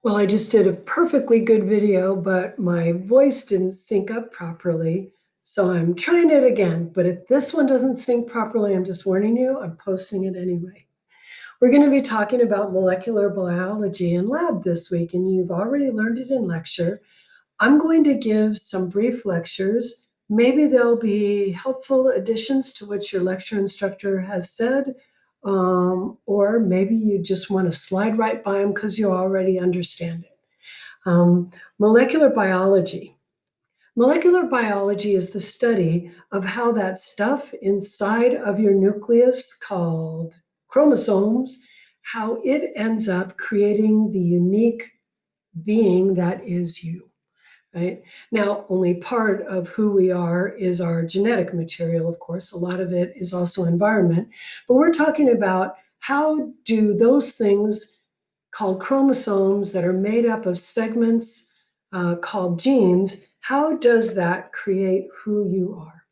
Well, I just did a perfectly good video, but my voice didn't sync up properly. So I'm trying it again. But if this one doesn't sync properly, I'm just warning you, I'm posting it anyway. We're going to be talking about molecular biology in lab this week, and you've already learned it in lecture. I'm going to give some brief lectures. Maybe they'll be helpful additions to what your lecture instructor has said, or maybe you just want to slide right by them because you already understand it. Molecular biology. Molecular biology is the study of how that stuff inside of your nucleus called chromosomes, how it ends up creating the unique being that is you. Right? Now, only part of who we are is our genetic material, of course. A lot of it is also environment. But we're talking about how do those things called chromosomes that are made up of segments called genes, how does that create who you are?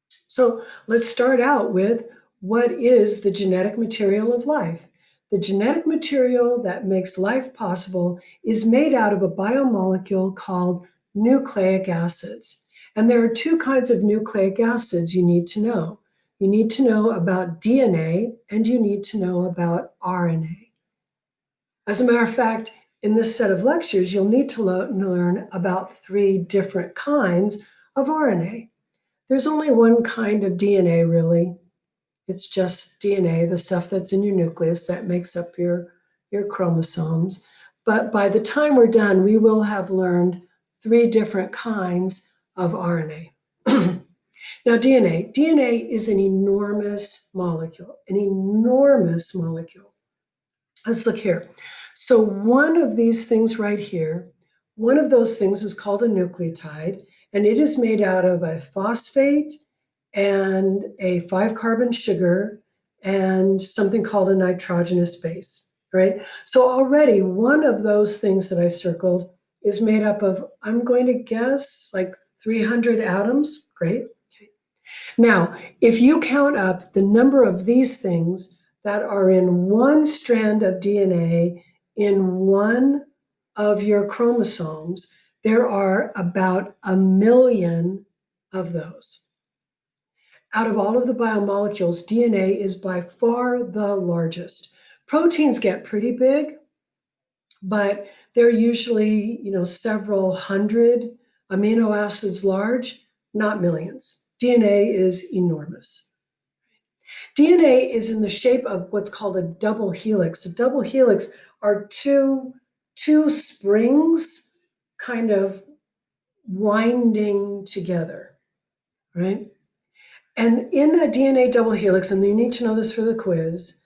So let's start out with what is the genetic material of life? The genetic material that makes life possible is made out of a biomolecule called nucleic acids. And there are two kinds of nucleic acids you need to know. You need to know about DNA and you need to know about RNA. As a matter of fact, in this set of lectures, you'll need to learn about three different kinds of RNA. There's only one kind of DNA, really. It's just DNA, the stuff that's in your nucleus that makes up your chromosomes. But by the time we're done, we will have learned three different kinds of RNA. Now, DNA is an enormous molecule, an enormous molecule. Let's look here. So one of these things right here, one of those things is called a nucleotide, and it is made out of a phosphate and a 5-carbon sugar and something called a nitrogenous base, right? So already one of those things that I circled is made up of, I'm going to guess, like 300 atoms. Great. Okay. Now, if you count up the number of these things that are in one strand of DNA in one of your chromosomes, there are about 1 million of those. Out of all of the biomolecules, DNA is by far the largest. Proteins get pretty big, but they're usually, several hundred amino acids large, not millions. DNA is enormous. DNA is in the shape of what's called a double helix. A double helix are two springs kind of winding together, right? And in that DNA double helix, and you need to know this for the quiz,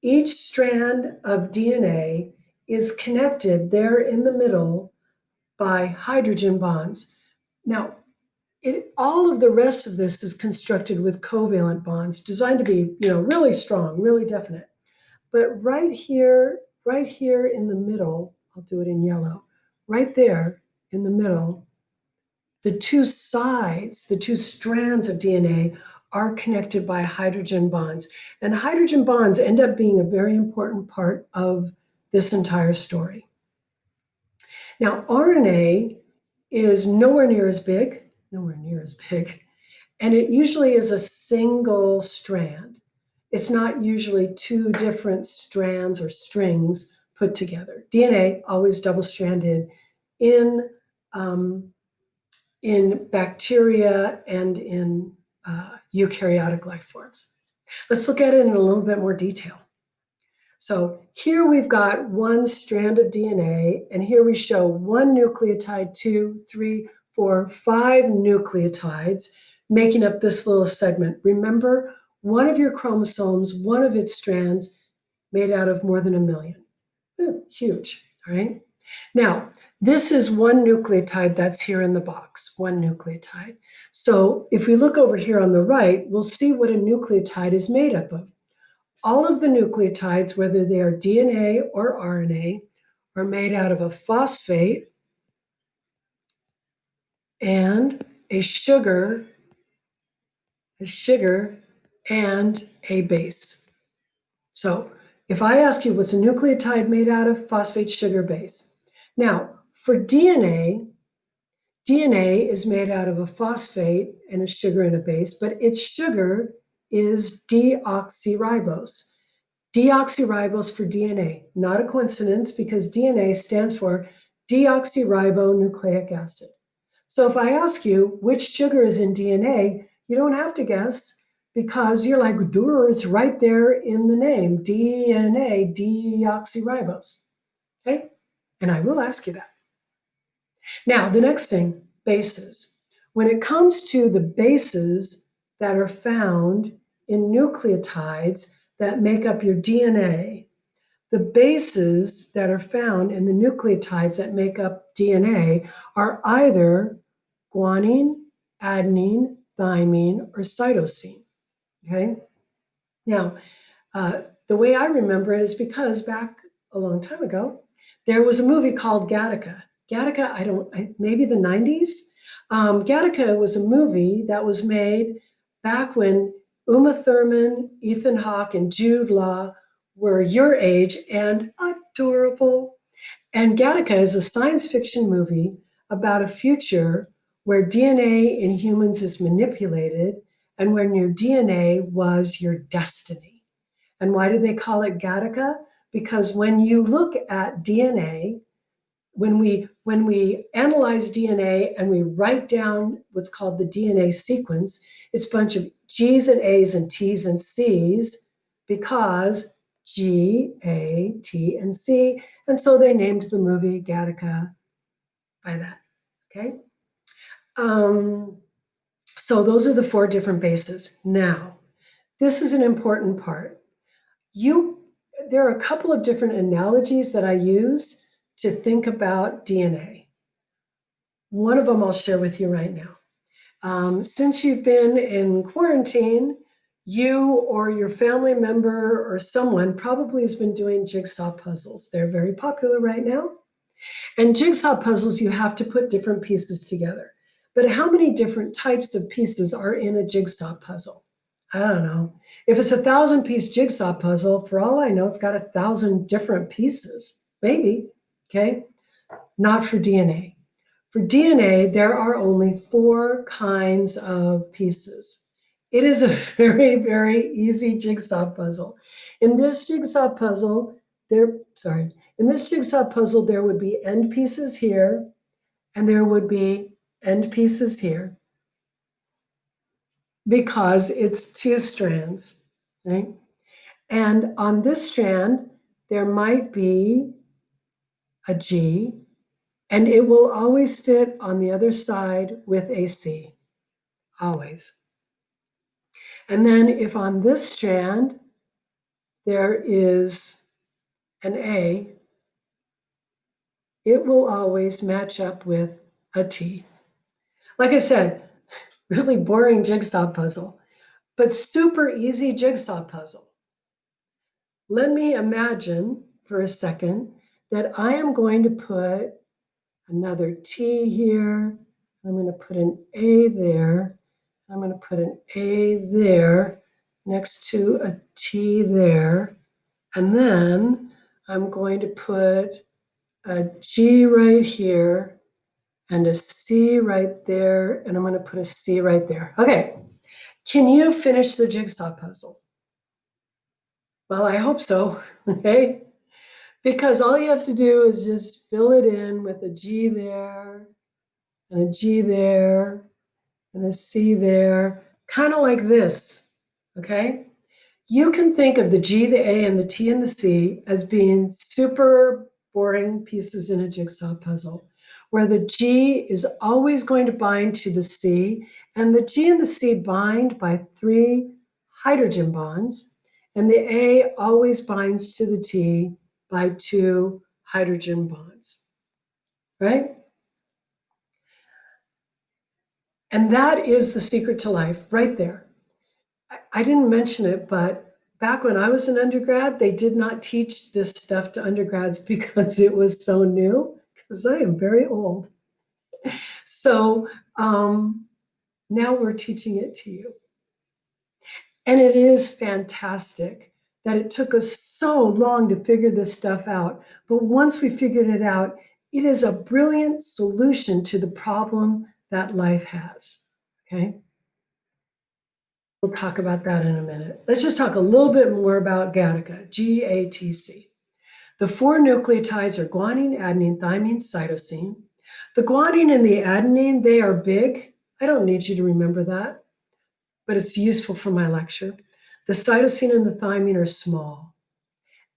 each strand of DNA is connected there in the middle by hydrogen bonds. Now, all of the rest of this is constructed with covalent bonds designed to be, really strong, really definite. But right here in the middle, I'll do it in yellow, right there in the middle, the two sides, the two strands of DNA are connected by hydrogen bonds. And hydrogen bonds end up being a very important part of this entire story. Now, RNA is nowhere near as big, and it usually is a single strand. It's not usually two different strands or strings put together. DNA always double-stranded in bacteria and in eukaryotic life forms. Let's look at it in a little bit more detail. So here we've got one strand of DNA, and here we show one nucleotide, 2, 3, 4, 5 nucleotides making up this little segment. Remember, one of your chromosomes, one of its strands, made out of more than 1 million. Huge, all right? Now, this is one nucleotide that's here in the box, one nucleotide. So if we look over here on the right, we'll see what a nucleotide is made up of. All of the nucleotides, whether they are DNA or RNA, are made out of a phosphate and a sugar and a base. So if I ask you what's a nucleotide made out of, phosphate, sugar, base. Now, for DNA, DNA is made out of a phosphate and a sugar and a base, but its sugar is deoxyribose. Deoxyribose for DNA, not a coincidence because DNA stands for deoxyribonucleic acid. So if I ask you which sugar is in DNA, you don't have to guess because you're like, duh, it's right there in the name, DNA, deoxyribose. Okay? And I will ask you that. Now, the next thing, bases. When it comes to the bases that are found in nucleotides that make up your DNA, the bases that are found in the nucleotides that make up DNA are either guanine, adenine, thymine, or cytosine. Okay? Now, the way I remember it is because back a long time ago, there was a movie called Gattaca. Gattaca, maybe the 90s. Gattaca was a movie that was made back when Uma Thurman, Ethan Hawke, and Jude Law were your age and adorable. And Gattaca is a science fiction movie about a future where DNA in humans is manipulated and when your DNA was your destiny. And why did they call it Gattaca? Because when you look at DNA, when we analyze DNA and we write down what's called the DNA sequence, it's a bunch of G's and A's and T's and C's because G, A, T, and C. And so they named the movie Gattaca by that. Okay. So those are the 4 different bases. Now, this is an important part. There are a couple of different analogies that I use to think about DNA. One of them I'll share with you right now. Since you've been in quarantine, you or your family member or someone probably has been doing jigsaw puzzles. They're very popular right now. And jigsaw puzzles, you have to put different pieces together. But how many different types of pieces are in a jigsaw puzzle? I don't know. If it's a 1,000-piece jigsaw puzzle, for all I know, it's got 1,000 different pieces. Maybe, okay? Not for DNA. For DNA, there are only 4 kinds of pieces. It is a very, very easy jigsaw puzzle. In this jigsaw puzzle, there would be end pieces here, and there would be end pieces here because it's 2 strands, right? And on this strand, there might be a G, and it will always fit on the other side with a C, always. And then if on this strand, there is an A, it will always match up with a T. Like I said, really boring jigsaw puzzle, but super easy jigsaw puzzle. Let me imagine for a second that I am going to put another T here. I'm going to put an A there. I'm going to put an A there next to a T there. And then I'm going to put a G right here and a C right there. And I'm going to put a C right there. Okay. Can you finish the jigsaw puzzle? Well, I hope so. Okay. Because all you have to do is just fill it in with a G there and a G there and a C there, kind of like this, okay? You can think of the G, the A, and the T and the C as being super boring pieces in a jigsaw puzzle, where the G is always going to bind to the C, and the G and the C bind by 3 hydrogen bonds, and the A always binds to the T by 2 hydrogen bonds, right? And that is the secret to life right there. I didn't mention it, but back when I was an undergrad, they did not teach this stuff to undergrads because it was so new, because I am very old. So now we're teaching it to you. And it is fantastic that it took us so long to figure this stuff out. But once we figured it out, It is a brilliant solution to the problem that life has, okay? We'll talk about that in a minute. Let's just talk a little bit more about GATTC, G-A-T-C. The four nucleotides are guanine, adenine, thymine, cytosine. The guanine and the adenine, they are big. I don't need you to remember that, but it's useful for my lecture. The cytosine and the thymine are small.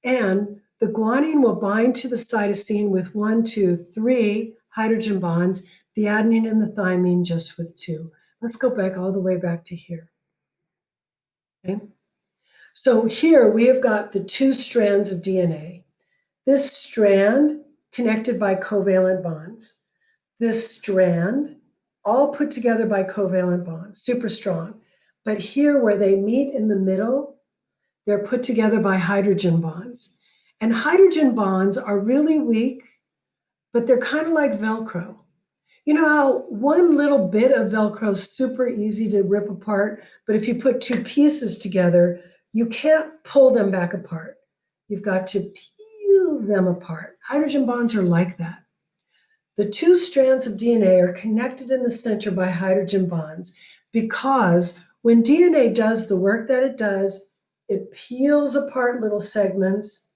And the guanine will bind to the cytosine with 1, 2, 3 hydrogen bonds, the adenine and the thymine just with 2. Let's go back all the way back to here. Okay? So here we have got the 2 strands of DNA. This strand connected by covalent bonds. This strand all put together by covalent bonds, super strong. But here where they meet in the middle, they're put together by hydrogen bonds. And hydrogen bonds are really weak, but they're kind of like Velcro. You know how one little bit of Velcro is super easy to rip apart, but if you put 2 pieces together, you can't pull them back apart. You've got to peel them apart. Hydrogen bonds are like that. The 2 strands of DNA are connected in the center by hydrogen bonds because when DNA does the work that it does, it peels apart little segments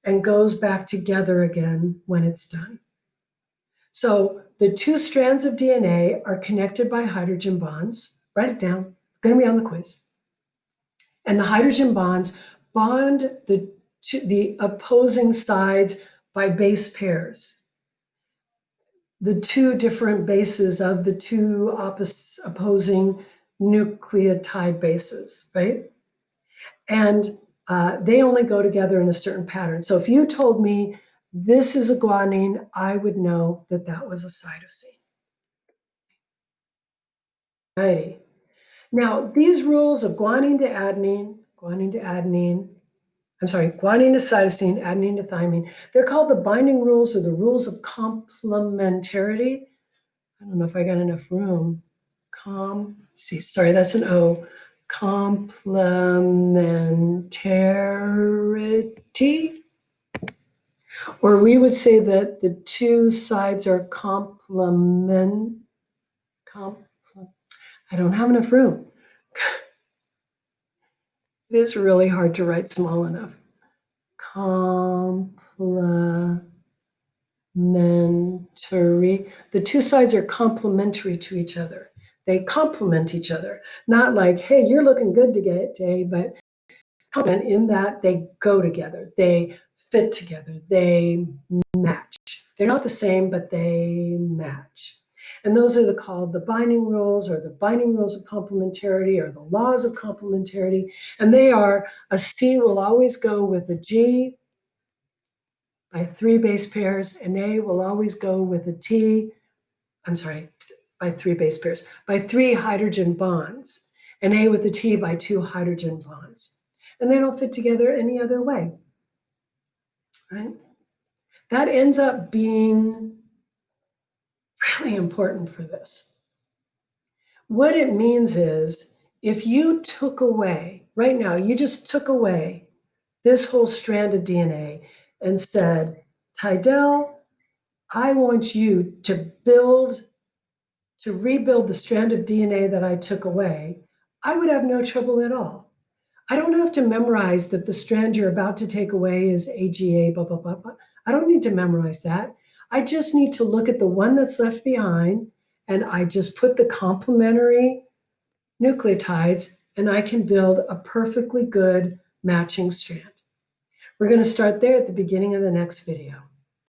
and goes back together again when it's done. So the 2 strands of DNA are connected by hydrogen bonds. Write it down. It's going to be on the quiz. And the hydrogen bonds bond the opposing sides by base pairs. The 2 different bases of the 2 opposing nucleotide bases, right? And they only go together in a certain pattern. So if you told me this is a guanine, I would know that that was a cytosine. Righty. Now, these rules of guanine to guanine to cytosine, adenine to thymine, they're called the binding rules or the rules of complementarity. I don't know if I got enough room. Sorry, that's an O. Complementarity. Or we would say that the 2 sides are I don't have enough room. It is really hard to write small enough. Complementary. The 2 sides are complementary to each other. They complement each other. Not like, hey, you're looking good today, but complement in that they go together. They fit together. They match. They're not the same, but they match. And those are called the binding rules or the binding rules of complementarity or the laws of complementarity. And they are a C will always go with a G by 3 base pairs, and A will always go with a T, by 3 base pairs, by 3 hydrogen bonds, and A with a T by 2 hydrogen bonds. And they don't fit together any other way, right? That ends up being really important for this. What it means is if you took away, right now, you just took away this whole strand of DNA and said, Tidell, I want you to rebuild the strand of DNA that I took away, I would have no trouble at all. I don't have to memorize that the strand you're about to take away is AGA, blah, blah, blah, blah. I don't need to memorize that. I just need to look at the one that's left behind, and I just put the complementary nucleotides, and I can build a perfectly good matching strand. We're going to start there at the beginning of the next video.